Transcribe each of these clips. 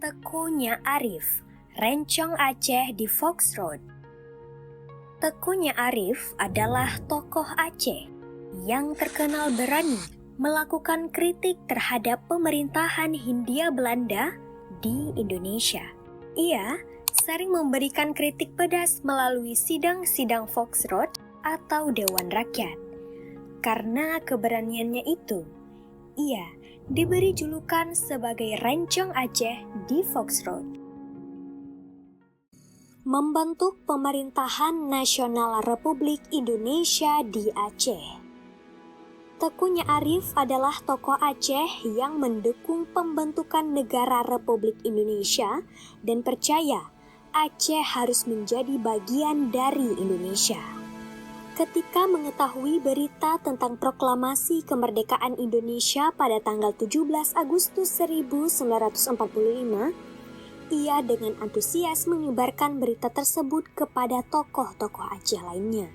Teukunya Arif, Rencong Aceh di Fox Road. Teukunya Arif adalah tokoh Aceh yang terkenal berani melakukan kritik terhadap pemerintahan Hindia Belanda di Indonesia. Ia sering memberikan kritik pedas melalui sidang-sidang Fox Road atau Dewan Rakyat. Karena keberaniannya itu, ia diberi julukan sebagai Rencong Aceh di Fox Road. Membentuk Pemerintahan Nasional Republik Indonesia di Aceh. Teukunya Arif adalah tokoh Aceh yang mendukung pembentukan negara Republik Indonesia dan percaya Aceh harus menjadi bagian dari Indonesia. Ketika mengetahui berita tentang proklamasi kemerdekaan Indonesia pada tanggal 17 Agustus 1945, ia dengan antusias menyebarkan berita tersebut kepada tokoh-tokoh Aceh lainnya.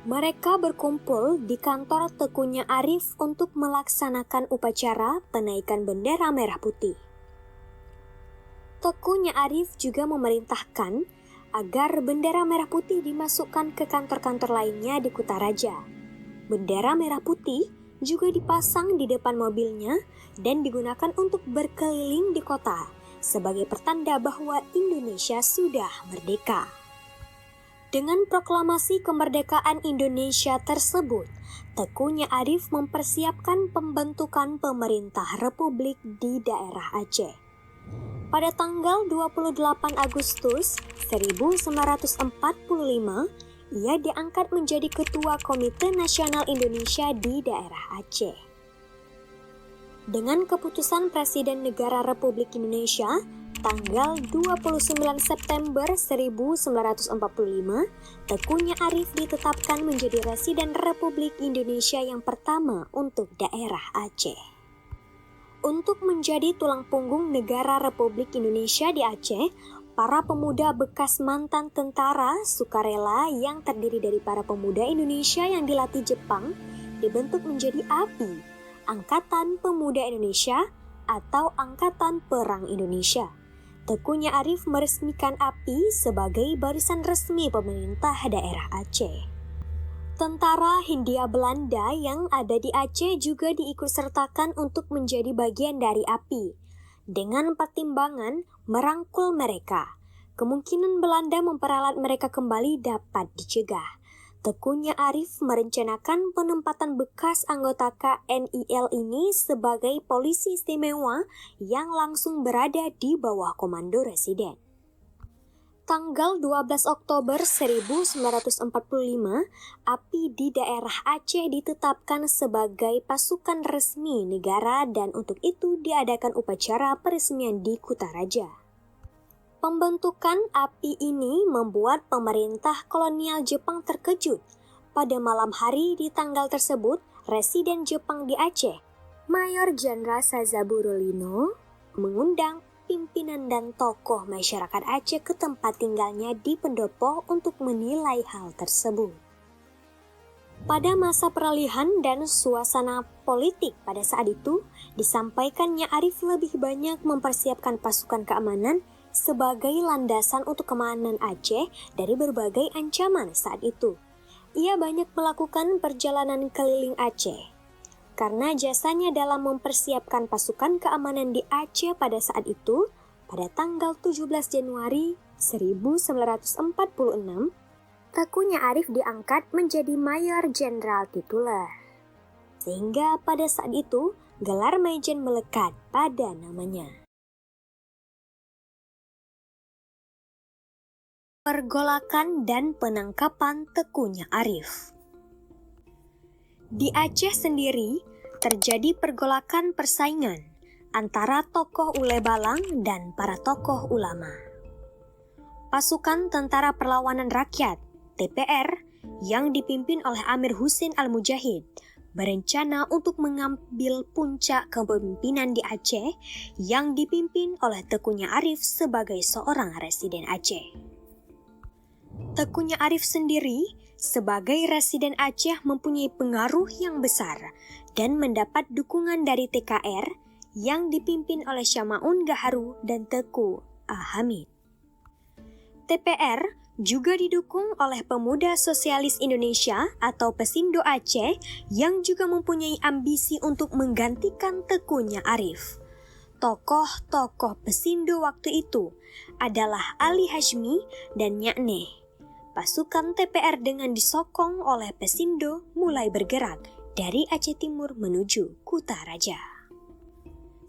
Mereka berkumpul di kantor Teukunya Arif untuk melaksanakan upacara penaikan bendera merah putih. Teukunya Arif juga memerintahkan agar bendera merah putih dimasukkan ke kantor-kantor lainnya di Kutaraja. Bendera merah putih juga dipasang di depan mobilnya dan digunakan untuk berkeliling di kota sebagai pertanda bahwa Indonesia sudah merdeka. Dengan proklamasi kemerdekaan Indonesia tersebut, Teukunya Arif mempersiapkan pembentukan pemerintah republik di daerah Aceh. Pada tanggal 28 Agustus 1945, ia diangkat menjadi Ketua Komite Nasional Indonesia di daerah Aceh. Dengan keputusan Presiden Negara Republik Indonesia, tanggal 29 September 1945, Teukunya Arif ditetapkan menjadi Residen Republik Indonesia yang pertama untuk daerah Aceh. Untuk menjadi tulang punggung negara Republik Indonesia di Aceh, para pemuda bekas mantan tentara sukarela yang terdiri dari para pemuda Indonesia yang dilatih Jepang dibentuk menjadi API, Angkatan Pemuda Indonesia atau Angkatan Perang Indonesia. Teukunya Arif meresmikan API sebagai barisan resmi pemerintah daerah Aceh. Tentara Hindia Belanda yang ada di Aceh juga diikutsertakan untuk menjadi bagian dari API. Dengan pertimbangan merangkul mereka, kemungkinan Belanda memperalat mereka kembali dapat dicegah. Teukunya Arif merencanakan penempatan bekas anggota KNIL ini sebagai polisi istimewa yang langsung berada di bawah komando residen. Tanggal 12 Oktober 1945, API di daerah Aceh ditetapkan sebagai pasukan resmi negara dan untuk itu diadakan upacara peresmian di Kutaraja. Pembentukan API ini membuat pemerintah kolonial Jepang terkejut. Pada malam hari di tanggal tersebut, Residen Jepang di Aceh, Mayor Jenderal Sazaburo Lino, mengundang pimpinan dan tokoh masyarakat Aceh ke tempat tinggalnya di Pendopo untuk menilai hal tersebut. Pada masa peralihan dan suasana politik pada saat itu, disampaikannya Arif lebih banyak mempersiapkan pasukan keamanan sebagai landasan untuk keamanan Aceh dari berbagai ancaman saat itu. Ia banyak melakukan perjalanan keliling Aceh. Karena jasanya dalam mempersiapkan pasukan keamanan di Aceh pada saat itu, pada tanggal 17 Januari 1946, Teukunya Arif diangkat menjadi Mayor Jenderal tituler. Sehingga pada saat itu, gelar Majen melekat pada namanya. Pergolakan dan penangkapan Teukunya Arif. Di Aceh sendiri, terjadi pergolakan persaingan antara tokoh Ule Balang dan para tokoh ulama. Pasukan Tentara Perlawanan Rakyat, TPR, yang dipimpin oleh Amir Husin Al-Mujahid, berencana untuk mengambil puncak kepemimpinan di Aceh yang dipimpin oleh Teukunya Arif sebagai seorang residen Aceh. Teukunya Arif sendiri sebagai residen Aceh mempunyai pengaruh yang besar dan mendapat dukungan dari TKR yang dipimpin oleh Syama'un Gaharu dan Teuku Hamid. TPR juga didukung oleh Pemuda Sosialis Indonesia atau Pesindo Aceh yang juga mempunyai ambisi untuk menggantikan Teukunya Arif. Tokoh-tokoh Pesindo waktu itu adalah Ali Hashmi dan Nyak Neh. Pasukan TPR dengan disokong oleh Pesindo mulai bergerak dari Aceh Timur menuju Kutaraja.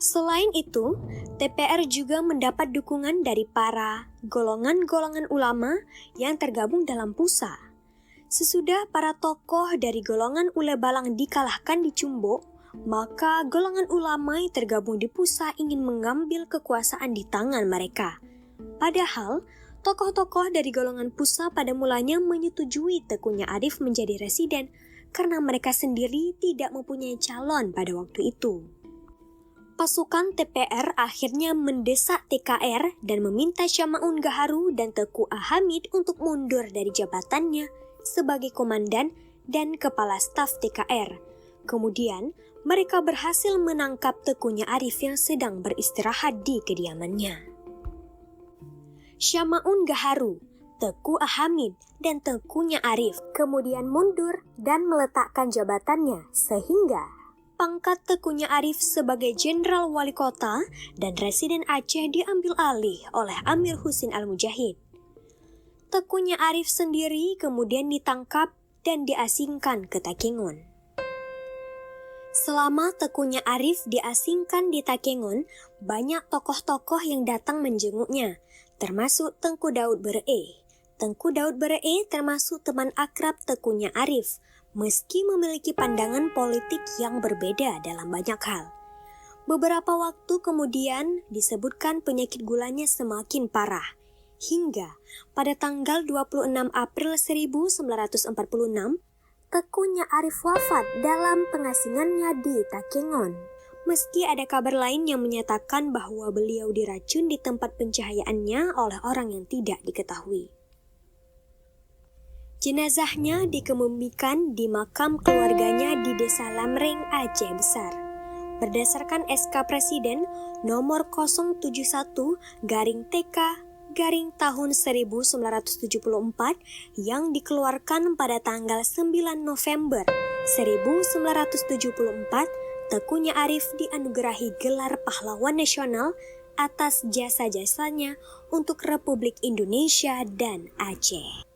Selain itu, TPR juga mendapat dukungan dari para golongan-golongan ulama yang tergabung dalam PUSA. Sesudah para tokoh dari golongan Ule Balang dikalahkan di Cumbo, maka golongan ulama yang tergabung di PUSA ingin mengambil kekuasaan di tangan mereka. Padahal, tokoh-tokoh dari golongan PUSA pada mulanya menyetujui Teukunya Arif menjadi residen karena mereka sendiri tidak mempunyai calon pada waktu itu. Pasukan TPR akhirnya mendesak TKR dan meminta Syama'un Gaharu dan Teuku Hamid untuk mundur dari jabatannya sebagai komandan dan kepala staf TKR. Kemudian, mereka berhasil menangkap Teukunya Arif yang sedang beristirahat di kediamannya. Syama'un Gaharu, Teuku Hamid, dan Teukunya Arif kemudian mundur dan meletakkan jabatannya sehingga pangkat Teukunya Arif sebagai Jenderal Wali Kota dan Residen Aceh diambil alih oleh Amir Husin Al-Mujahid. Teukunya Arif sendiri kemudian ditangkap dan diasingkan ke Takengon. Selama Teukunya Arif diasingkan di Takengon, banyak tokoh-tokoh yang datang menjenguknya, termasuk Tengku Daud Ber'e. Tengku Daud Ber'e termasuk teman akrab Teukunya Arif, meski memiliki pandangan politik yang berbeda dalam banyak hal. Beberapa waktu kemudian disebutkan penyakit gulanya semakin parah, hingga pada tanggal 26 April 1946, Teukunya Arif wafat dalam pengasingannya di Takengon. Meski ada kabar lain yang menyatakan bahwa beliau diracun di tempat pencahayaannya oleh orang yang tidak diketahui. Jenazahnya dikebumikan di makam keluarganya di Desa Lamreng, Aceh Besar. Berdasarkan SK Presiden nomor 071/TK tahun 1974 yang dikeluarkan pada tanggal 9 November 1974, Teukunya Arif dianugerahi gelar pahlawan nasional atas jasa-jasanya untuk Republik Indonesia dan Aceh.